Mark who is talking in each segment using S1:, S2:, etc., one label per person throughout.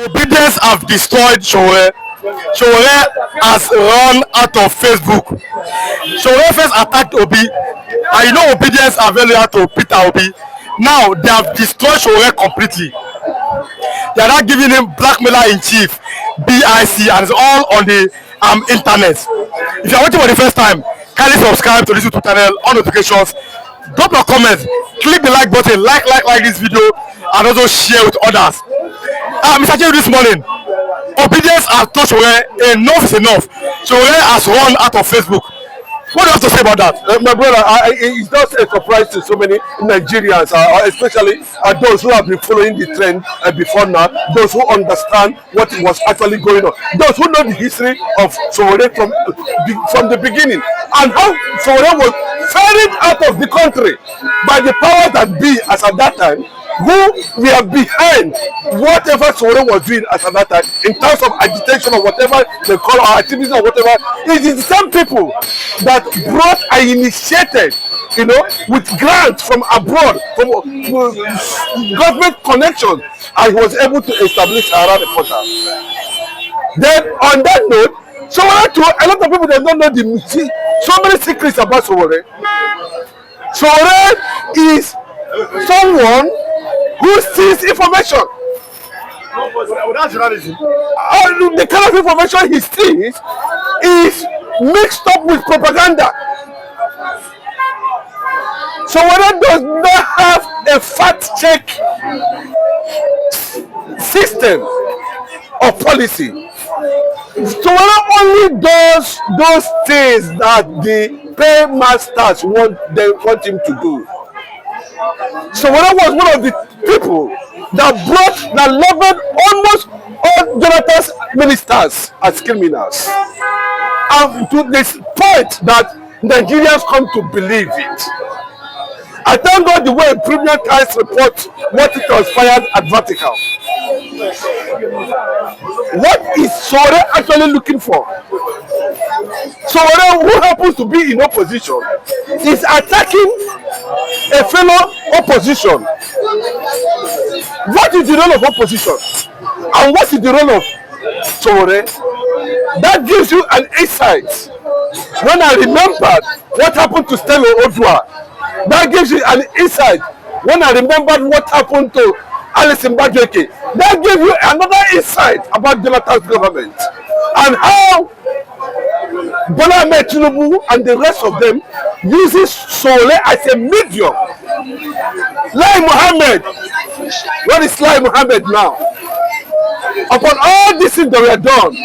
S1: Obidients have destroyed Sowore. Sowore has run out of Facebook. Sowore first attacked Obi, and you know Obidients are very loyal to Peter Obi. Now they have destroyed Sowore completely. They are not giving him blackmailer in chief, BIC, and it's all on the internet. If you are watching for the first time, kindly subscribe to this YouTube channel, on notifications, drop your comments, click the like button, like this video, and also share with others. Mr. J, this morning, Obidients have told Sowore enough is enough. Sowore has run out of Facebook. What do you have to say about that?
S2: My brother, it's just a surprise to so many Nigerians, especially those who have been following the trend before now, those who understand what was actually going on, those who know the history of Sowore from the beginning, and how Sowore was ferried out of the country by the powers that be as at that time, who were behind whatever Sowore was doing as at that time in terms of agitation or whatever they call our activism or whatever. It is the same people that brought and initiated, with grants from abroad, from government connections, and he was able to establish Sahara Reporter. Then on that note, Sowore too, a lot of people they don't know so many secrets about Sowore. Sowore is someone who steals information. The kind of information he steals is mixed up with propaganda. Sowore does not have a fact check system or policy. Sowore only does those things that the paymasters want him to do. Sowore was one of the people that labeled almost all Jonathan's ministers as criminals, and to this point that Nigerians come to believe it. I thank God the way Premium Times reports what transpired at Vatican. What is Sowore actually looking for? Sowore, who happens to be in opposition, is attacking a fellow opposition. What is the role of opposition? And what is the role of Sowore? That gives you an insight. When I remembered what happened to Stella Odua, that gives you an insight. When I remembered what happened to Alison Badweke, that gives you another insight about Jonathan's government and how Bola Ahmed Tinubu and the rest of them uses Sowore as a medium. Lai Mohammed, what is Lai Mohammed now? Upon all these things that were done,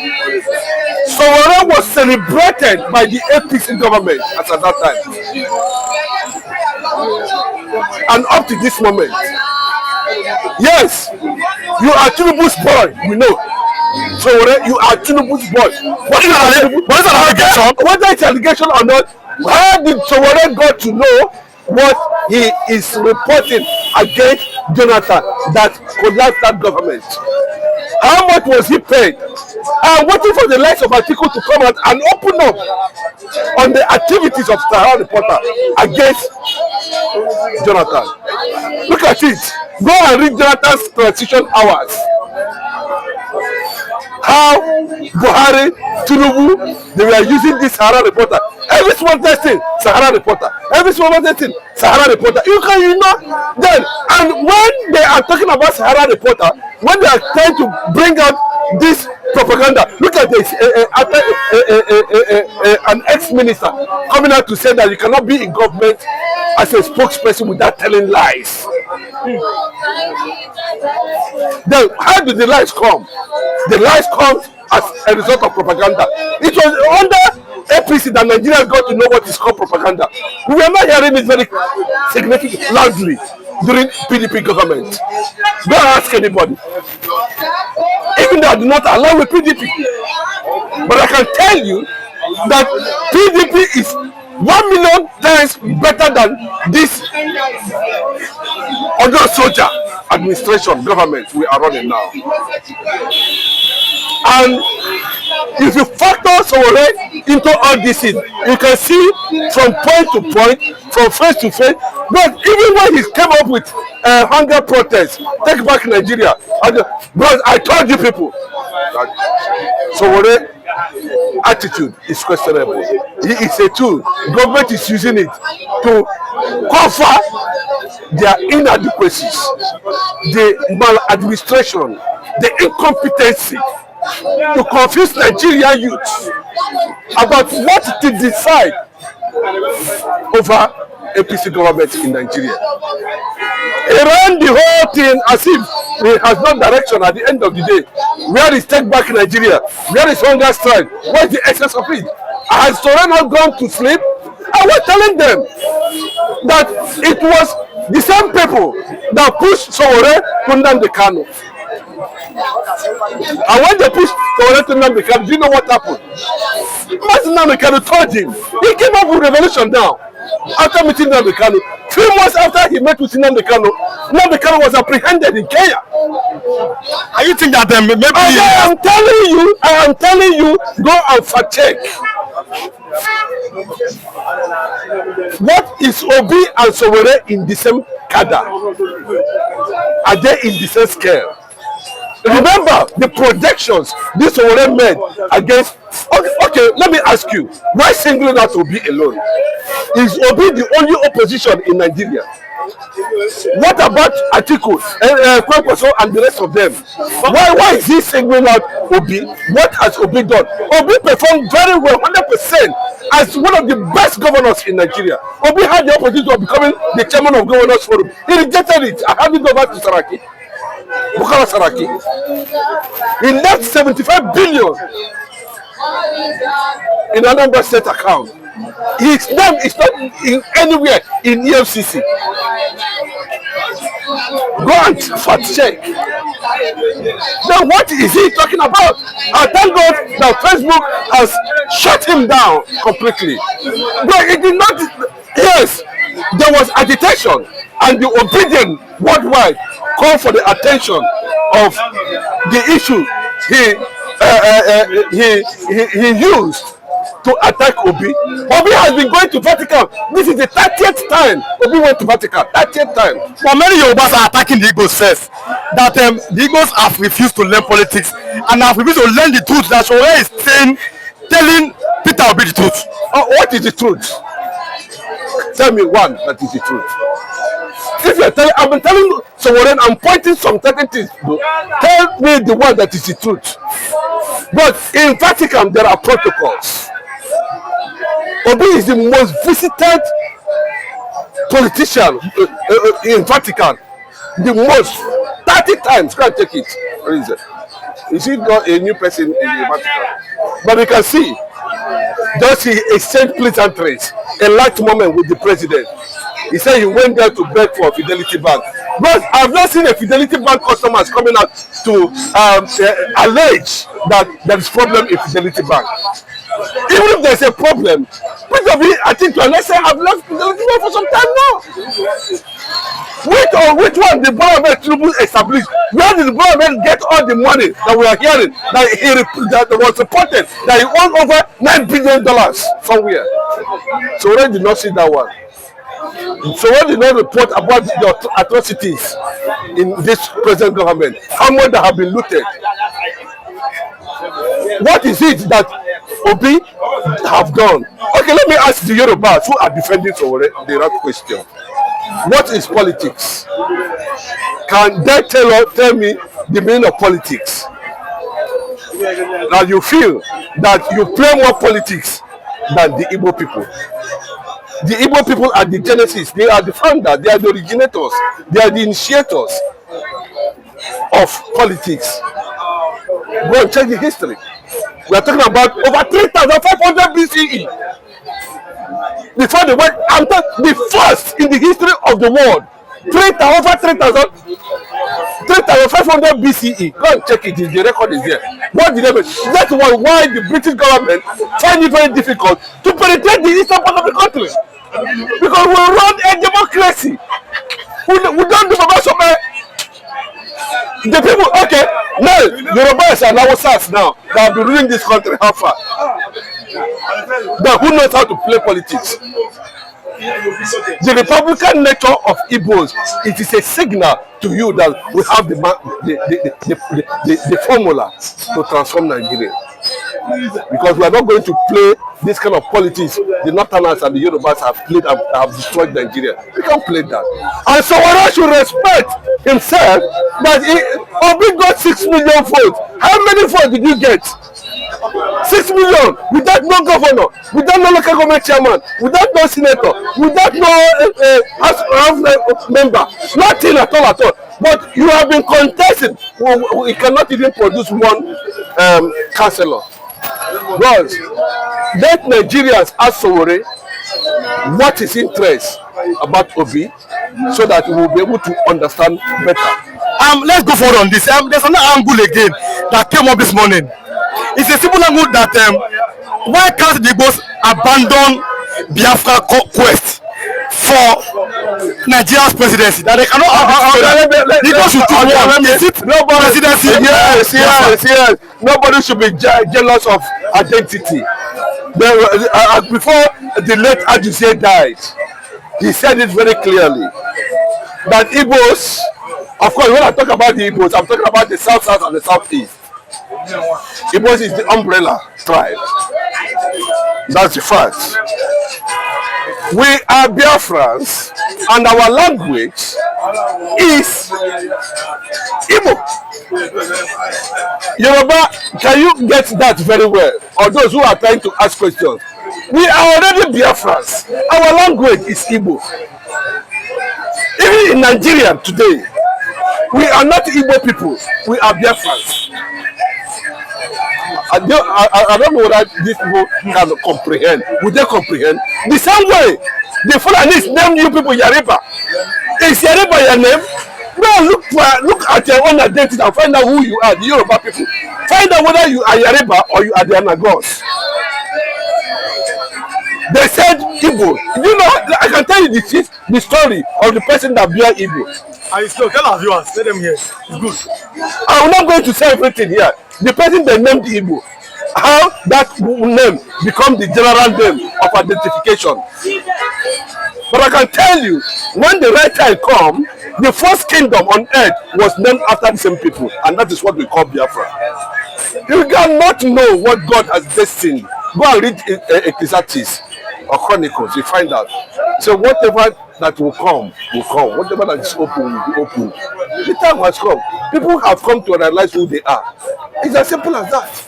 S2: Sowore was celebrated by the APC government at that time. And up to this moment, yes, you are Tinubu's boy, we know. Sowore, you are Tinubu's boy. What is an allegation? Whether it's allegation or not, how did Sowore got to know what he is reporting against Jonathan that collapsed that government? How much was he paid? I'm waiting for the likes of Article to come out and open up on the activities of Sahara Reporter against Jonathan. Look at it. Go and read Jonathan's transition hours. How Buhari, Tinubu, they were using this Sahara Reporter. Every small thing, Sahara Reporter. Every small thing, Sahara Reporter. Then, and when they are talking about Sahara Reporter, when they are trying to bring out this propaganda, look at this, an ex-minister coming out to say that you cannot be in government as a spokesperson without telling lies. Then, how did the lies come? The lies come as a result of propaganda. It was under APC that Nigerians got to know what is called propaganda. We were not hearing it very significantly, loudly during PDP government. Go and ask anybody. Even though I do not allow with PDP. But I can tell you that PDP is 1,000,000 times better than this other soldier administration government we are running now. And if you factor Sowore into all these things. You can see from point to point, from face to face. But even when he came up with hunger protest, take back Nigeria, but I told you people that Sowore attitude is questionable. He is a tool. Government is using it to cover their inadequacies, the maladministration, the incompetency, to confuse Nigerian youth about what to decide over APC government in Nigeria. He ran the whole thing as if he has no direction at the end of the day. Where is take back Nigeria? Where is hunger strike? What is the essence of it? Has Sowore'S not gone to sleep? I was telling them that it was the same people that pushed Sowore'S to Nnamdi Kanu. And when they pushed Sowore'S to Nnamdi Kanu, do you know what happened? Nnamdi Kanu told him. He came up with revelation now. After meeting Nnamdi Kanu, 3 months after he met with Nnamdi Kanu was apprehended in Kenya.
S1: And you think that maybe
S2: I am telling you, go and fact check. What is Obi and Sowore'S in the same cadre? Are they in the same scale? Remember the projections this Sowore'S made against. Okay, let me ask you, why singling out Obi alone? Is Obi the only opposition in Nigeria? What about Accuse, and the rest of them? Why is he singling out Obi? What has Obi done? Obi performed very well, 100%, as one of the best governors in Nigeria. Obi had the opportunity of becoming the chairman of Governors Forum. He rejected it. I handed it over to Saraki. Bukola Saraki. He left 75 billion in Anambra State account. His name is not in anywhere in EFCC. Go and fact check. Now what is he talking about? I thank God that Facebook has shut him down completely. But it did not. Yes, there was agitation, and the Obidients worldwide called for the attention of the issue he used to attack Obi. Obi has been going to Vatican. This is the 30th time Obi went to Vatican. 30th time.
S1: But many Yorubas are attacking the Igbos first. That the Igbos have refused to learn politics and have refused to learn the truth that Sowore'S is telling Peter Obi the truth.
S2: What is the truth? Tell me one that is the truth. If you're telling, I've been telling Sowore'S, I'm pointing some certain things. Tell me the one that is the truth. But in Vatican, there are protocols. Obi is the most visited politician in Vatican. The most. 30 times. Can't take it. Reason. Is he not a new person in the Vatican? But you can see, just he exchanged pleasantries, a light moment with the president. He said he went there to beg for a Fidelity Bank. But I've not seen a Fidelity Bank customers coming out to allege that there is problem in Fidelity Bank. Even if there's a problem, I think to unless I've left Fidelity Bank for some time now. Which one the government established? Where did the government get all the money that we are hearing that was reported that he won over $9 billion somewhere? So Sowore'S did not see that one. Sowore'S did not report about the atrocities in this present government, how much that have been looted. What is it that Obi have done? Okay, let me ask the Yorubas who are defending Sowore'S the right question. What is politics? Can they tell me the meaning of politics? Now you feel that you play more politics than the Igbo people. The Igbo people are the genesis, they are the founder, they are the originators, they are the initiators of politics. Go and check the history. We are talking about over 3,500 BCE. Before they went, the first in the history of the world. 3,500 BCE. Go and check it, the record is there. What did they make? That's why the British government find it very difficult to penetrate the eastern part of the country. Because we run a democracy. We don't do somewhere. The people, okay, now Yoruba and Hausas now that have been ruling this country, how far? but who knows how to play politics. The Republican nature of Igbos, it is a signal to you that we have the formula to transform Nigeria. Because we are not going to play this kind of politics the Northerners and the Yorubas have played and have destroyed Nigeria. We can't play that. And Sowore'S should respect himself that Obi got 6 million votes. How many votes did you get? 6 million without no governor, without no local government chairman, without no senator, without no house member, nothing at all. But you have been contesting. We cannot even produce one councillor. Because let Nigerians ask Sowore what his interest about Obi, so that we will be able to understand better.
S1: Let's go forward on this. There's another angle again that came up this morning. It's a simple angle that why can't the Igbos abandon Biafra quest for Nigeria's presidency? That they cannot the Igbos should choose one. Is it presidency?
S2: Yes. Nobody should be jealous of identity. Before the late Accuse died, he said it very clearly that Igbos, of course, when I talk about the Igbos, I'm talking about the South and the Southeast. Igbos is the umbrella tribe. That's the fact. We are Biafrans, and our language is Igbo. Yoruba, can you get that very well? Or those who are trying to ask questions. We are already Biafrans. Our language is Igbo. Even in Nigeria today, we are not Igbo people. We are Biafrans. I don't know whether these people can comprehend. Would they comprehend? The same way the Fulanis name you people Yariba. Is Yariba your name? No, look at your own identity and find out who you are, the Yoruba people. Find out whether you are Yariba or you are the Anagos. They said Igbo. You know, I can tell you the story of the person that bear Igbo.
S1: And it's tell our viewers, let them hear. It's good.
S2: I'm not going to say everything here. The person they named Igbo, how that name become the general name of identification. But I can tell you, when the right time come, the first kingdom on earth was named after the same people, and that is what we call Biafra. You cannot know what God has destined. Go and read Ecclesiastes or Chronicles, you find out. So whatever that will come, whatever that is open will be open. The time has come. People have come to realize who they are. It's as simple as that.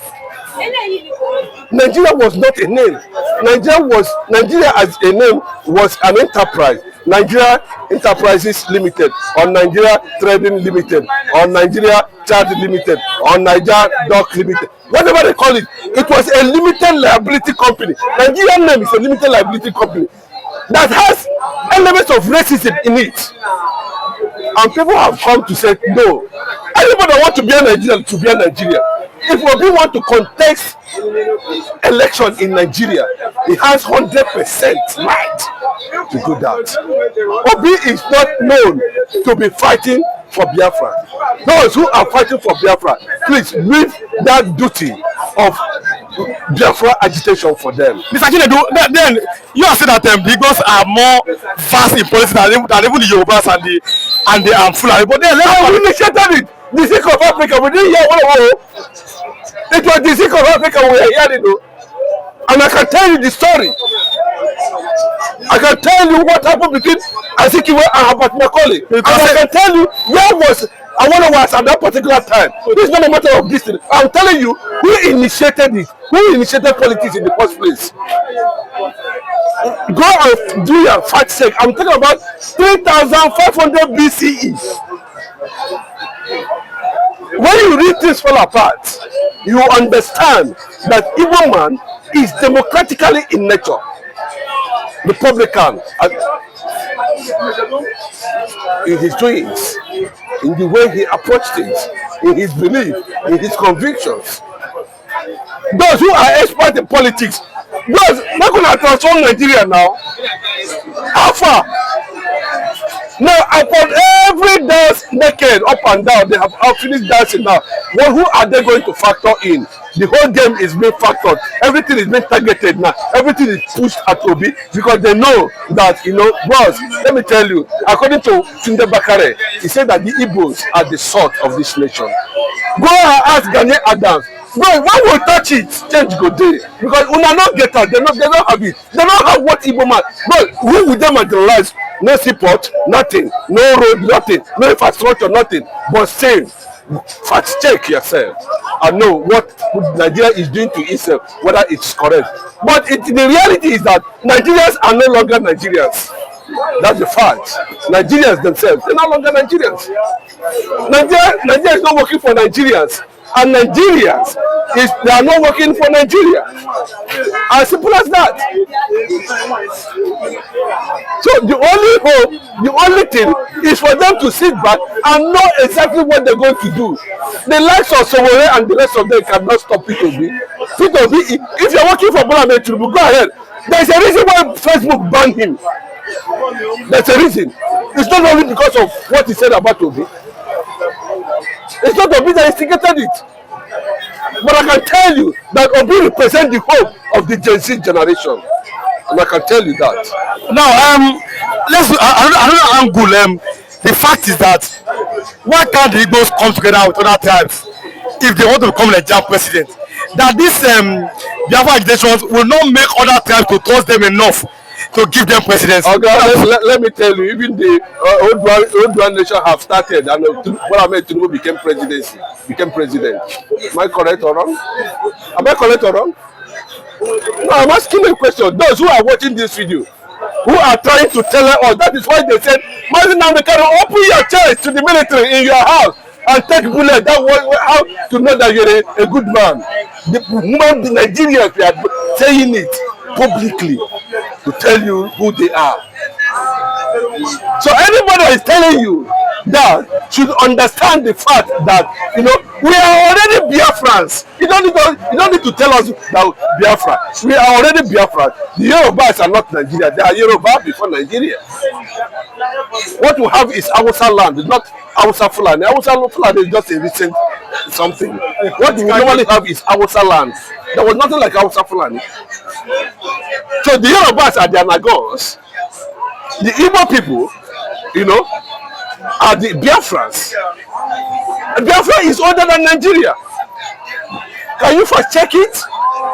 S2: Nigeria was not a name. Nigeria as a name was an enterprise. Nigeria Enterprises Limited, or Nigeria Trading Limited, or Nigeria Charge Limited, or Nigeria Dock Limited. Whatever they call it, it was a limited liability company. Nigerian name is a limited liability company that has elements of racism in it. And people have come to say, no, anybody that wants to be a Nigerian to be a Nigerian. If we want to contest election in Nigeria, he has 100% right to do that. Obi is not known to be fighting for Biafra. Those who are fighting for Biafra, please leave that duty of Biafra agitation for them.
S1: Mr. Chinedu, then you have said that the Igbos are more vast in politics than even the Yorubas and the Fulani. But then
S2: we initiated it. The Sick of Africa, we didn't hear what. It was the Sick of Africa we were hearing, and I can tell you the story. I can tell you what happened between Azikiwe and Herbert Macaulay. And I can tell you where was Awolowo was at that particular time. This is not a matter of distance. I'm telling you who initiated it, who initiated politics in the first place. Go and do your fact check. I'm talking about 3,500 BCE. When you read things fall apart, you understand that Igbo man is democratically in nature, Republican in his doings, in the way he approached things, in his belief, in his convictions. Those who are experts in politics, those not going to transform Nigeria now. How far? Now, upon every dance naked up and down, they have finished dancing now. Well, who are they going to factor in? The whole game is being factored. Everything is being targeted now. Everything is pushed at Obi because they know that, boss, let me tell you, according to Tunde Bakare, he said that the Igbos are the salt of this nation. Go and ask Ghanaian Adams. No, when we touch it, change go day. Because we are not get out, they don't have it. They don't have what Igbo man. But who with them marginalized? No seaport, nothing. No road, nothing. No infrastructure, nothing. But same. Fact check yourself and know what Nigeria is doing to itself, whether it's correct. But the reality is that Nigerians are no longer Nigerians. That's the fact. Nigerians themselves, they're no longer Nigerians. Nigeria is not working for Nigerians. And Nigerians, they are not working for Nigeria. As simple as that. So the only hope, the only thing is for them to sit back and know exactly what they're going to do. The likes of Sowore'S and the rest of them cannot stop Peter Obi. Peter Obi, if you're working for Balkanizes, go ahead. There's a reason why Facebook banned him. There's a reason. It's not only because of what he said about Obi. It's not Obi that instigated it. But I can tell you that Obi represents the hope of the Gen Z generation. And I can tell you that.
S1: Now, let's another angle. The fact is that why can't the Igbos come together with other tribes if they want to become a Nigerian president? That this Biafra agitations will not make other tribes to trust them enough to give them presidency.
S2: Okay, let me tell you, even the old nation have started, and Tinubu became president. Am I correct or wrong? Am I correct or wrong? No, I'm asking a question. Those who are watching this video, who are trying to tell us, that is why they said, now they can open your chest to the military in your house and take bullet. That was how to know that you're a good man. The Nigerians, they are saying it publicly to tell you who they are. So anybody that is telling you that should understand the fact that we are already Biafrans. You don't need to tell us that Biafra. We are already Biafra. The Yorubas are not Nigeria. They are Yoruba before Nigeria. What we have is Hausa land, it's not Hausa Fulani. Hausa Fulani is just a recent something. What we normally have is Hausa land. There was nothing like Hausa Fulani. So the Yorubas are the Anagos. The Igbo people, are the Biafrans. Biafra is older than Nigeria. Can you first check it?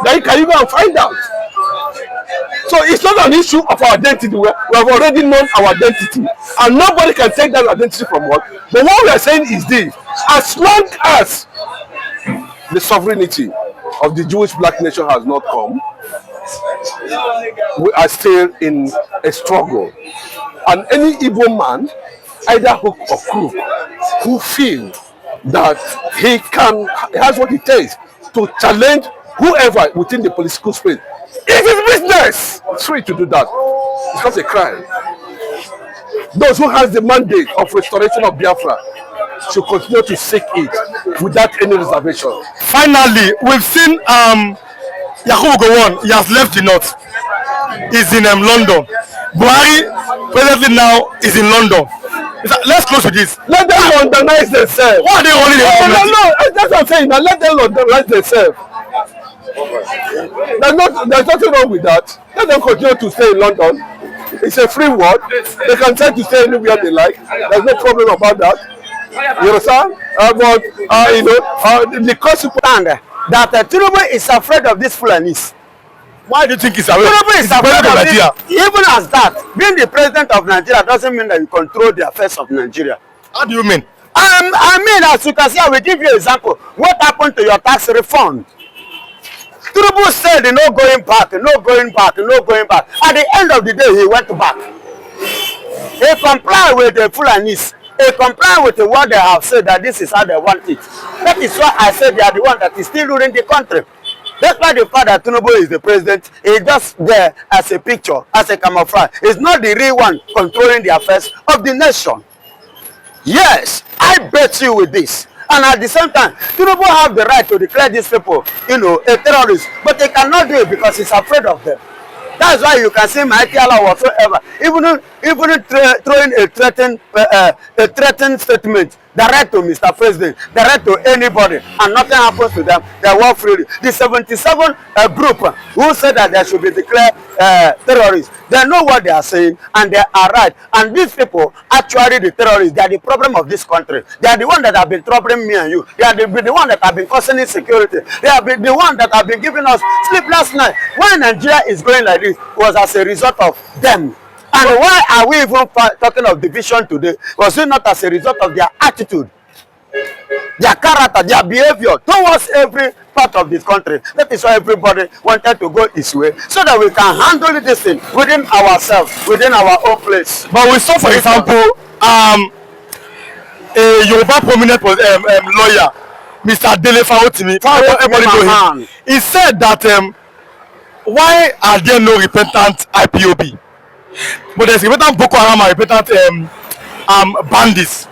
S2: Then can you go and find out? So it's not an issue of our identity. We have already known our identity, and nobody can take that identity from us. But what we are saying is this: as long as the sovereignty of the Jewish black nation has not come, we are still in a struggle. And any Igbo man, either hook or crook, who feel that he has what it takes to challenge whoever within the political space, it's his business. It's free to do that. It's not a crime. Those who has the mandate of restoration of Biafra should continue to seek it without any reservation.
S1: Finally, we've seen Yakubu Gowon. He has left the north. He's in London. Buhari presently now is in London. Let's close with this.
S2: Let them Londonize themselves.
S1: Why are they running the government?
S2: No, that's what I'm saying. Now let them Londonize themselves. There's nothing wrong with that. Let them continue to stay in London. It's a free world. They can try to stay anywhere they like. There's no problem about that. You understand? But the consequence
S3: that Tinubu is afraid of these Fulanis.
S1: Why do you think he's afraid?
S3: Tinubu is afraid of Nigeria. Even as that, being the president of Nigeria doesn't mean that you control the affairs of Nigeria.
S1: How do you mean?
S3: I mean, as you can see, I will give you an example. What happened to your tax refund? Tinubu said no going back, no going back, no going back. At the end of the day, he went back. He complied with the Fulanis. He complied with what they have said that this is how they want it. That is why I said they are the one that is still ruling the country. That's why the fact that Tinubu is the president is just there as a picture, as a camouflage. It's not the real one controlling the affairs of the nation. Yes, I bet you with this. And at the same time, Tinubu have the right to declare these people, a terrorist. But they cannot do it because he's afraid of them. That's why you can see mighty Allah whatsoever, even throwing a threatened statement direct to Mr. President, direct to anybody, and nothing happens to them. They walk freely. The 77 group who said that they should be declared terrorists, they know what they are saying, and they are right. And these people, actually the terrorists, they are the problem of this country. They are the one that have been troubling me and you. They are the one that have been causing insecurity. They have been the one that have been giving us sleepless night. Why Nigeria is going like this was as a result of them. And why are we even talking of division today? Was it not as a result of their attitude, their character, their behavior towards every part of this country? That is why everybody wanted to go his way, so that we can handle this thing within ourselves, within our own place.
S1: But we saw, for example, a Yoruba prominent lawyer, Mr. Dele Farotimi, everybody know him. He said that why are there no repentant IPOB? But there's repentant Boko Haram and repentant bandits.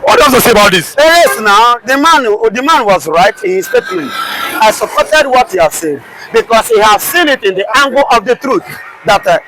S1: What does he say about this?
S3: Yes, now the man was right in his statement. I supported what he has said because he has seen it in the angle of the truth that